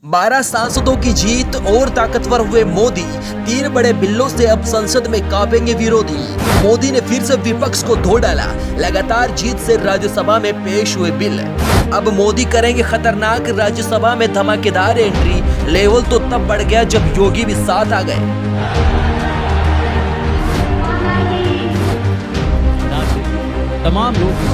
12 सांसदों की जीत और ताकतवर हुए मोदी। 3 बड़े बिल्लों से अब संसद में कांपेंगे विरोधी। मोदी ने फिर से विपक्ष को धो डाला। लगातार जीत से राज्यसभा में पेश हुए बिल। अब मोदी करेंगे खतरनाक, राज्यसभा में धमाकेदार एंट्री। लेवल तो तब बढ़ गया जब योगी भी साथ आ गए। तमाम लोग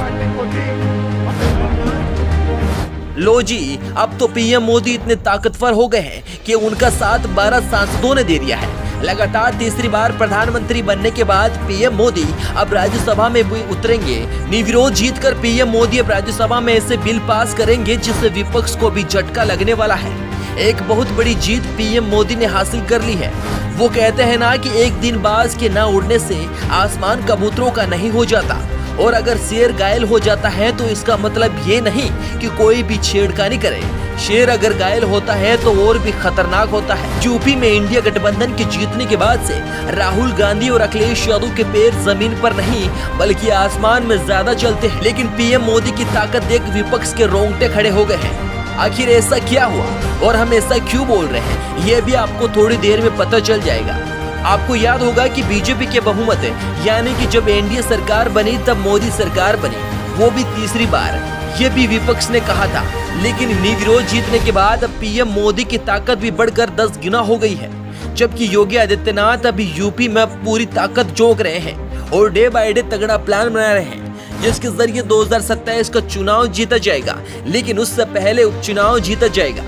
लो जी, अब तो पीएम मोदी इतने ताकतवर हो गए हैं कि उनका साथ 12 सांसदों ने दे दिया है। लगातार तीसरी बार प्रधानमंत्री बनने के बाद पीएम मोदी अब राज्यसभा में भी उतरेंगे। निर्विरोध जीतकर पीएम मोदी अब राज्यसभा में ऐसे बिल पास करेंगे जिससे विपक्ष को भी झटका लगने वाला है। एक बहुत बड़ी जीत पीएम मोदी ने हासिल कर ली है। वो कहते हैं ना कि एक दिन बाज के न उड़ने से आसमान कबूतरों का नहीं हो जाता, और अगर शेर घायल हो जाता है तो इसका मतलब ये नहीं कि कोई भी छेड़खानी करे। शेर अगर घायल होता है तो और भी खतरनाक होता है। यूपी में इंडिया गठबंधन के जीतने के बाद से राहुल गांधी और अखिलेश यादव के पैर जमीन पर नहीं बल्कि आसमान में ज्यादा चलते हैं। लेकिन पीएम मोदी की ताकत देख विपक्ष के रोंगटे खड़े हो गए हैं। आखिर ऐसा क्या हुआ और हम ऐसा क्यों बोल रहे हैं, ये भी आपको थोड़ी देर में पता चल जाएगा। आपको याद होगा कि बीजेपी के बहुमत है, यानी कि जब एनडीए सरकार बनी तब मोदी सरकार बनी, वो भी तीसरी बार। ये भी विपक्ष ने कहा था। लेकिन निर्विरोध जीतने के बाद अब पीएम मोदी की ताकत भी बढ़कर 10 गुना हो गई है। जबकि योगी आदित्यनाथ अभी यूपी में पूरी ताकत झोंक रहे हैं और डे बाय डे तगड़ा प्लान बना रहे हैं जिसके जरिए 2027 का चुनाव जीता जाएगा। लेकिन उससे पहले उपचुनाव जीता जाएगा।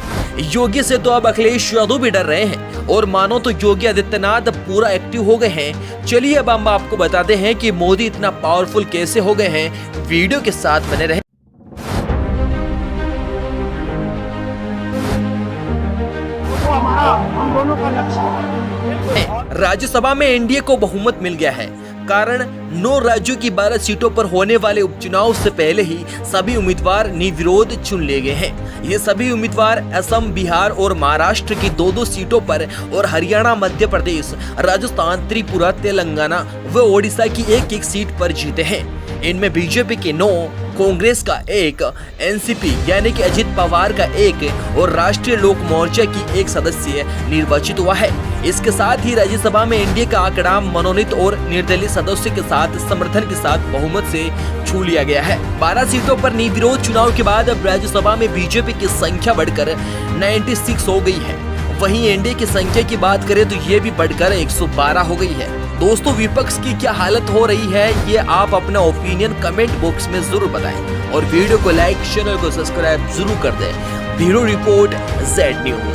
योगी से तो अब अखिलेश यादव भी डर रहे हैं और मानो तो योगी आदित्यनाथ अब पूरा एक्टिव हो गए हैं। चलिए अब हम आपको बताते हैं कि मोदी इतना पावरफुल कैसे हो गए हैं। वीडियो के साथ बने रहें। हम दोनों का लक्ष्य राज्यसभा में एनडीए को बहुमत मिल गया है। कारण 9 राज्यों की 12 सीटों पर होने वाले उपचुनाव से पहले ही सभी उम्मीदवार निर्विरोध चुन लिए गए हैं। ये सभी उम्मीदवार असम, बिहार और महाराष्ट्र की 2-2 सीटों पर और हरियाणा, मध्य प्रदेश, राजस्थान, त्रिपुरा, तेलंगाना व ओडिशा की 1-1 सीट पर जीते हैं। इनमें बीजेपी के 9, कांग्रेस का 1, एनसीपी यानी कि अजित पवार का 1 और राष्ट्रीय लोक मोर्चा की 1 सदस्य निर्वाचित हुआ है। इसके साथ ही राज्यसभा में एनडीए का आंकड़ा मनोनीत और निर्दलीय सदस्यों के साथ समर्थन के साथ बहुमत से छू लिया गया है। 12 सीटों पर निर्विरोध चुनाव के बाद अब राज्यसभा में बीजेपी की संख्या बढ़कर 96 हो गई है। वहीं एनडीए की संख्या की बात करें तो ये भी बढ़कर 112 हो गई है। दोस्तों, विपक्ष की क्या हालत हो रही है, ये आप अपना ओपिनियन कमेंट बॉक्स में जरूर बताएं और वीडियो को लाइक, चैनल को सब्सक्राइब जरूर कर दें। Bureau report, Z news.